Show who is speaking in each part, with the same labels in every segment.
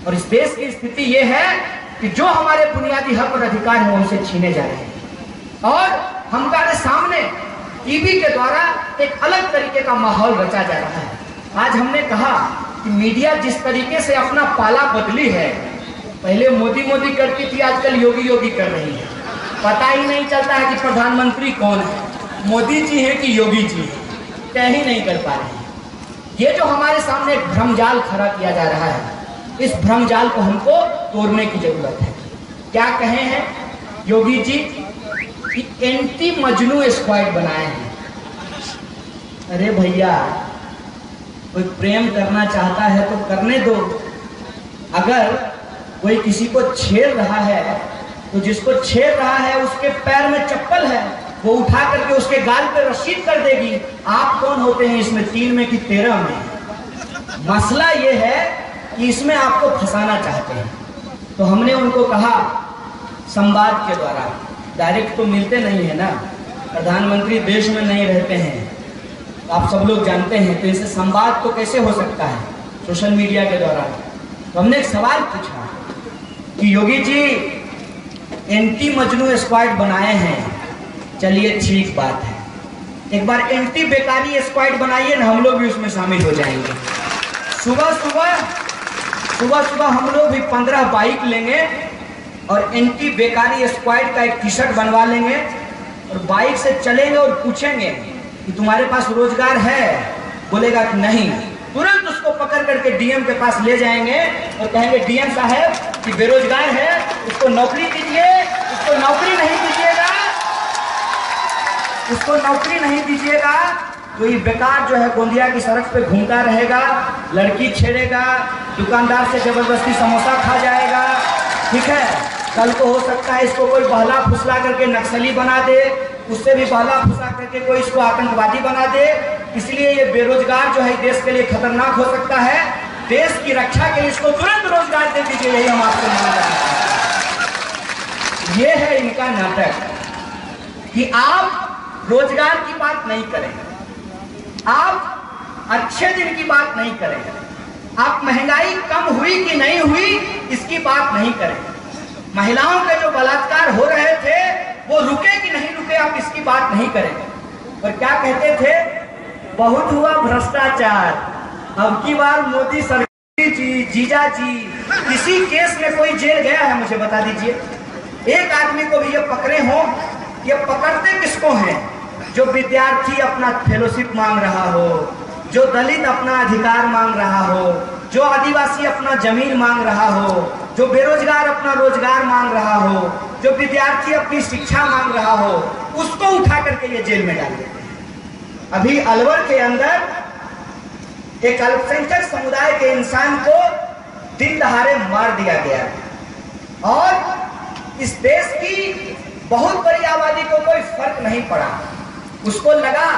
Speaker 1: और इस देश की स्थिति ये है कि जो हमारे बुनियादी हक और अधिकार हैं उनसे छीने जा रहे हैं और हमारे सामने टीवी के द्वारा एक अलग तरीके का माहौल रचा जा रहा है। आज हमने कहा कि मीडिया जिस तरीके से अपना पाला बदली है, पहले मोदी मोदी करती थी, आजकल योगी योगी कर रही है। पता ही नहीं चलता है कि प्रधानमंत्री कौन है, मोदी जी है कि योगी जी है, तय ही नहीं कर पा रहे हैं। ये जो हमारे सामने एक भ्रमजाल खड़ा किया जा रहा है, इस भ्रमजाल को हमको तोड़ने की जरूरत है। क्या कहे हैं योगी जी कि एंटी मजनू स्क्वाड बनाए हैं। अरे भैया, कोई प्रेम करना चाहता है तो करने दो। अगर कोई किसी को छेड़ रहा है तो जिसको छेड़ रहा है उसके पैर में चप्पल है, वो उठा करके उसके गाल पे रसीद कर देगी। आप कौन होते हैं इसमें, 3 में कि 13 में? मसला ये है कि इसमें आपको फंसाना चाहते हैं। तो हमने उनको कहा संवाद के द्वारा, डायरेक्ट तो मिलते नहीं है ना, प्रधानमंत्री देश में नहीं रहते हैं, आप सब लोग जानते हैं, तो इनसे संवाद तो कैसे हो सकता है सोशल मीडिया के द्वारा। तो हमने एक सवाल पूछा कि योगी जी एंटी मजनू स्क्वाड बनाए हैं, चलिए ठीक बात है, एक बार एंटी बेकारी स्क्वाड बनाइए ना, हम लोग भी उसमें शामिल हो जाएंगे। सुबह सुबह हम लोग भी 15 बाइक लेंगे और एंटी बेकारी स्क्वाड का एक टी शर्ट बनवा लेंगे और बाइक से चलेंगे और पूछेंगे कि तुम्हारे पास रोजगार है? बोलेगा कि नहीं, तुरंत उसको पकड़ करके डीएम के पास ले जाएंगे और कहेंगे डीएम साहब कि बेरोजगार है, उसको नौकरी दीजिए, उसको नौकरी नहीं दीजिएगा, उसको नौकरी नहीं दीजिएगा तो ये बेकार जो है गोंदिया की सड़क पे घूमता रहेगा, लड़की छेड़ेगा, दुकानदार से जबरदस्ती समोसा खा जाएगा। ठीक है, कल को हो सकता है इसको कोई बहला फुसला करके नक्सली बना दे, उससे भी बहला फुसला करके कोई इसको आतंकवादी बना दे। इसलिए ये बेरोजगार जो है देश के लिए खतरनाक हो सकता है। देश की रक्षा के लिए इसको तुरंत रोजगार दे दीजिए, यही हम आपसे मांग रहे हैं। ये है इनका नाटक कि आप रोजगार की बात नहीं करेंगे, आप अच्छे दिन की बात नहीं करेंगे, आप महंगाई कम हुई कि नहीं हुई इसकी बात नहीं करेंगे, महिलाओं के जो बलात्कार हो रहे थे वो रुके कि नहीं रुके आप इसकी बात नहीं करेंगे। और क्या कहते थे, बहुत हुआ भ्रष्टाचार, अब की बार मोदी सरकार जी, जीजा जी, किसी केस में कोई जेल गया है मुझे बता दीजिए? एक आदमी को भी ये पकड़े हो, ये पकड़ते किसको हैं? जो विद्यार्थी अपना फेलोशिप मांग रहा हो, जो दलित अपना अधिकार मांग रहा हो, जो आदिवासी अपना जमीन मांग रहा हो, जो बेरोजगार अपना रोजगार मांग रहा हो, जो विद्यार्थी अपनी शिक्षा मांग रहा हो, उसको उठा करके ये जेल में डाल देते हैं। अभी अलवर के अंदर एक अल्पसंख्यक समुदाय के इंसान को दिन दहाड़े मार दिया गया और इस देश की बहुत बड़ी आबादी को कोई फर्क नहीं पड़ा। उसको लगा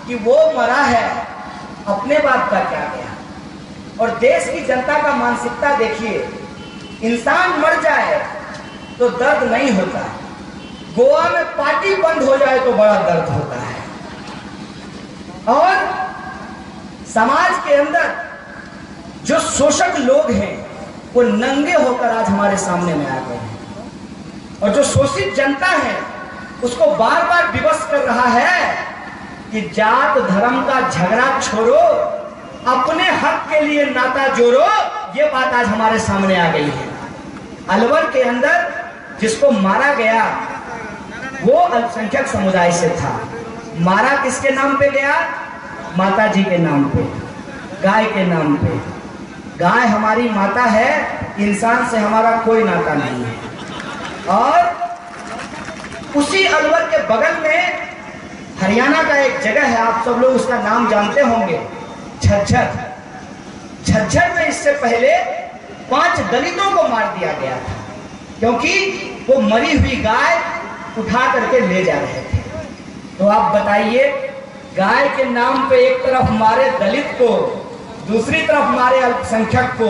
Speaker 1: कि वो मरा है, अपने बाप का क्या गया। और देश की जनता का मानसिकता देखिए, इंसान मर जाए तो दर्द नहीं होता, गोवा में पार्टी बंद हो जाए तो बड़ा दर्द होता है। और समाज के अंदर जो शोषक लोग हैं वो नंगे होकर आज हमारे सामने में आ गए हैं और जो शोषित जनता है उसको बार बार विवश कर रहा है कि जात धर्म का झगड़ा छोड़ो, अपने हक के लिए नाता जोड़ो। ये बात आज हमारे सामने आ गई है। अलवर के अंदर जिसको मारा गया वो अल्पसंख्यक समुदाय से था। मारा किसके नाम पे गया? माता जी के नाम पे, गाय के नाम पे। गाय हमारी माता है, इंसान से हमारा कोई नाता नहीं है। और उसी अलवर के बगल में हरियाणा का एक जगह है, आप सब लोग उसका नाम जानते होंगे, झज्जर। झज्जर में इससे पहले 5 दलितों को मार दिया गया था क्योंकि वो मरी हुई गाय उठा करके ले जा रहे थे। तो आप बताइए, गाय के नाम पे एक तरफ मारे दलित को, दूसरी तरफ मारे अल्पसंख्यक को,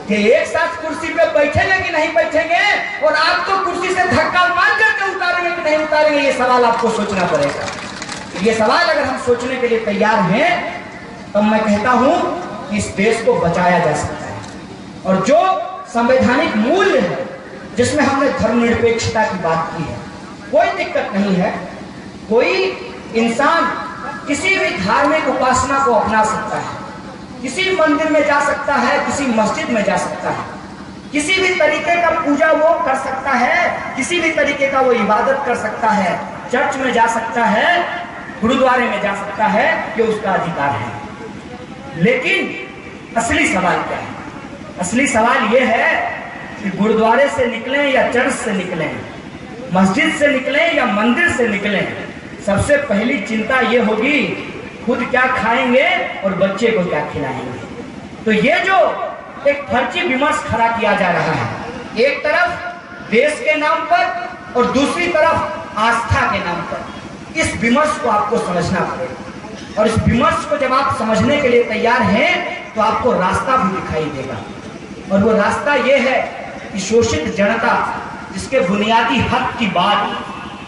Speaker 1: कि एक साथ कुर्सी पे बैठेंगे कि नहीं बैठेंगे और आपको कुर्सी से धक्का मार करके उतारेंगे कि नहीं उतारेंगे, ये सवाल आपको सोचना पड़ेगा। ये सवाल अगर हम सोचने के लिए तैयार हैं तो मैं कहता हूं कि इस देश को बचाया जा सकता है। और जो संवैधानिक मूल्य है जिसमें हमने धर्मनिरपेक्षता की बात की है, कोई दिक्कत नहीं है। कोई इंसान किसी भी धार्मिक उपासना को अपना सकता है, किसी मंदिर में जा सकता है, किसी मस्जिद में जा सकता है, किसी भी तरीके का पूजा वो कर सकता है, किसी भी तरीके का वो इबादत कर सकता है, चर्च में जा सकता है, गुरुद्वारे में जा सकता है, ये उसका अधिकार है। लेकिन असली सवाल क्या है? असली सवाल ये है कि गुरुद्वारे से निकलें या चर्च से निकलें, मस्जिद से निकलें या मंदिर से निकलें, सबसे पहली चिंता ये होगी खुद क्या खाएंगे और बच्चे को क्या खिलाएंगे। तो ये जो एक फर्जी विमर्श खड़ा किया जा रहा है, एक तरफ देश के नाम पर और दूसरी तरफ आस्था के नाम पर, इस विमर्श को आपको समझना पड़ेगा। और इस विमर्श को जब आप समझने के लिए तैयार हैं तो आपको रास्ता भी दिखाई देगा। और वो रास्ता ये है कि शोषित जनता जिसके बुनियादी हक की बात,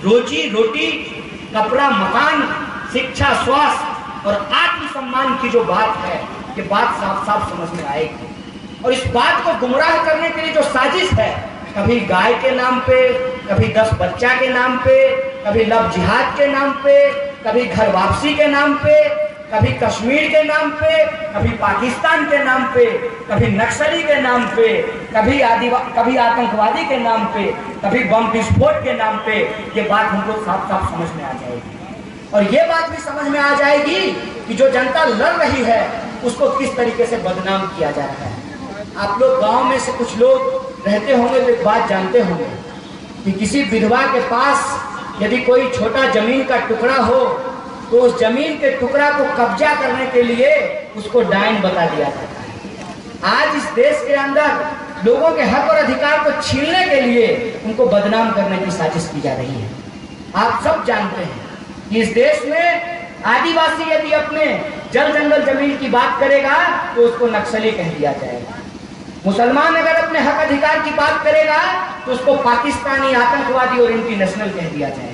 Speaker 1: रोजी रोटी, कपड़ा, मकान, शिक्षा, स्वास्थ्य और आत्मसम्मान की जो बात है, ये बात साफ साफ समझ में आएगी। और इस बात को गुमराह करने के लिए जो साजिश है, कभी गाय के नाम पे, कभी 10 बच्चा के नाम पे, कभी लव जिहाद के नाम पे, कभी घर वापसी के नाम पे, कभी कश्मीर के नाम पे, कभी पाकिस्तान के नाम पे, कभी नक्सली के नाम पे, कभी आतंकवादी के नाम पे, कभी बम विस्फोट के नाम पे, ये बात हमको साफ साफ समझ में आ जाएगी। और ये बात भी समझ में आ जाएगी कि जो जनता लड़ रही है उसको किस तरीके से बदनाम किया जा रहा है। आप लोग गांव में से कुछ लोग रहते होंगे तो एक बात जानते होंगे कि किसी विधवा के पास यदि कोई छोटा जमीन का टुकड़ा हो तो उस जमीन के टुकड़ा को कब्जा करने के लिए उसको डायन बता दिया जाता है। आज इस देश के अंदर लोगों के हक और अधिकार को छीनने के लिए उनको बदनाम करने की साजिश की जा रही है। आप सब जानते हैं कि इस देश में आदिवासी यदि अपने जल जंगल जमीन की बात करेगा तो उसको नक्सली कह दिया जाएगा। मुसलमान अगर अपने हक अधिकार की बात करेगा तो उसको पाकिस्तानी, आतंकवादी और इंटरनेशनल कह दिया जाएगा।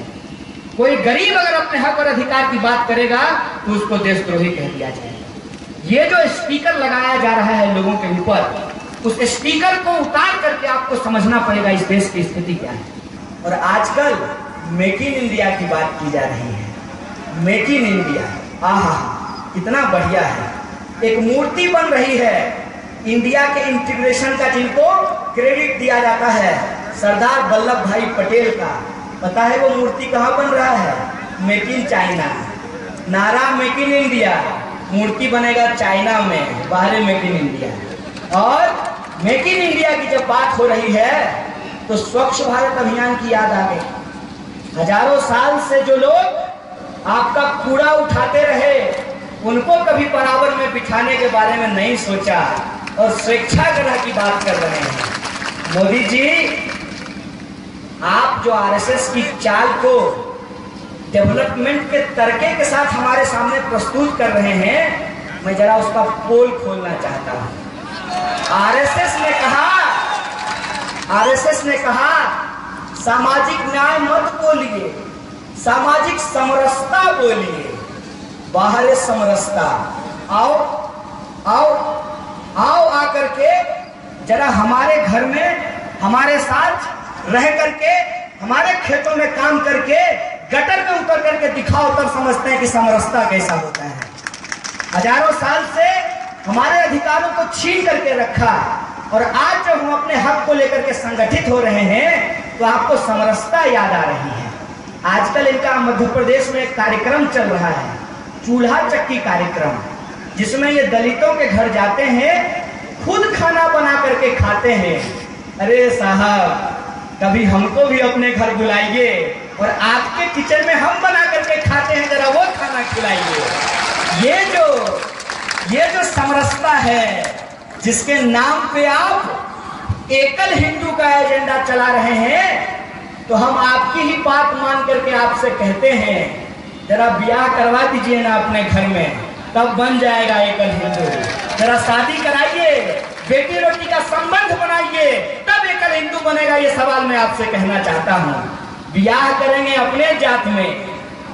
Speaker 1: कोई गरीब अगर अपने हक और अधिकार की बात करेगा तो उसको देशद्रोही कह दिया जाएगा। ये जो स्टिकर लगाया जा रहा है लोगों के ऊपर, उस स्टिकर को उतार करके आपको समझना पड़ेगा इस देश की स्थिति क्या है। और आजकल मेक इन इंडिया की बात की जा रही है। मेक इन इंडिया, आहा कितना बढ़िया है। एक मूर्ति बन रही है इंडिया के इंटीग्रेशन का, जिनको क्रेडिट दिया जाता है सरदार वल्लभ भाई पटेल का। पता है वो मूर्ति कहाँ बन रहा है? Make in China. नारा मेक इन इंडिया, मूर्ति बनेगा चाइना में, बाहर मेक इन इंडिया। और मेक इन इंडिया की जब बात हो रही है तो स्वच्छ भारत अभियान की याद आ गई। हजारों साल से जो लोग आपका कूड़ा उठाते रहे उनको कभी बराबर में बिठाने के बारे में नहीं सोचा और स्वेच्छाग्रह की बात कर रहे हैं। मोदी जी, आप जो आरएसएस की चाल को डेवलपमेंट के तरीके के साथ हमारे सामने प्रस्तुत कर रहे हैं, मैं जरा उसका पोल खोलना चाहता हूं। आरएसएस ने कहा सामाजिक न्याय मत बोलिए, सामाजिक समरसता बोलिए। बाहर समरसता, आओ आओ आओ आकर के जरा हमारे घर में हमारे साथ रह करके, हमारे खेतों में काम करके, गटर में उतर करके दिखाओ, तब समझते हैं कि समरसता कैसा होता है। हजारों साल से हमारे अधिकारों को छीन करके रखा और आज जब हम अपने हक को लेकर के संगठित हो रहे हैं तो आपको समरसता याद आ रही है। आजकल इनका मध्य प्रदेश में एक कार्यक्रम चल रहा है, चूल्हा चक्की कार्यक्रम, जिसमें ये दलितों के घर जाते हैं, खुद खाना बना करके खाते हैं। अरे साहब, कभी हमको भी अपने घर बुलाइए और आपके किचन में हम बना करके खाते हैं, जरा वो खाना खिलाइए। ये जो समरसता है, जिसके नाम पे आप एकल हिंदू का एजेंडा चला रहे हैं, तो हम आपकी ही बात मान करके आपसे कहते हैं जरा ब्याह करवा दीजिए ना अपने घर में, तब बन जाएगा एकल हिंदू। जरा शादी कराइए, बेटी रोटी का संबंध बनाइए, तब एकल हिंदू बनेगा। ये सवाल मैं आपसे कहना चाहता हूँ। ब्याह करेंगे अपने जात में,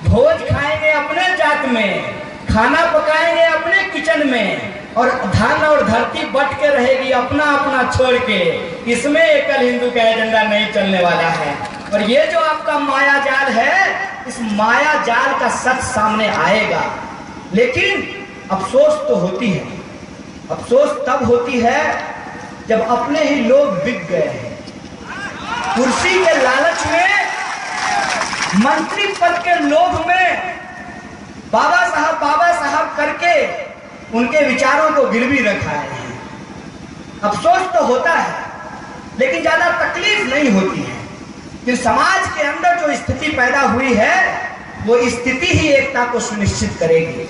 Speaker 1: भोज खाएंगे अपने जात में, खाना पकाएंगे अपने किचन में, और धन और धरती बट के रहेगी अपना अपना छोड़ के। इसमें एकल हिंदू का एजेंडा नहीं चलने वाला है। और ये जो आपका माया जाल है, इस माया जाल का सच सामने आएगा। लेकिन अफसोस तो होती है, अफसोस तब होती है जब अपने ही लोग बिक गए हैं कुर्सी के लालच में, मंत्री पद के लोभ में, बाबा साहब करके उनके विचारों को गिरवी रखा है। अफसोस तो होता है, लेकिन ज्यादा तकलीफ नहीं होती है कि समाज के अंदर जो स्थिति पैदा हुई है, वो स्थिति ही एकता को सुनिश्चित करेगी।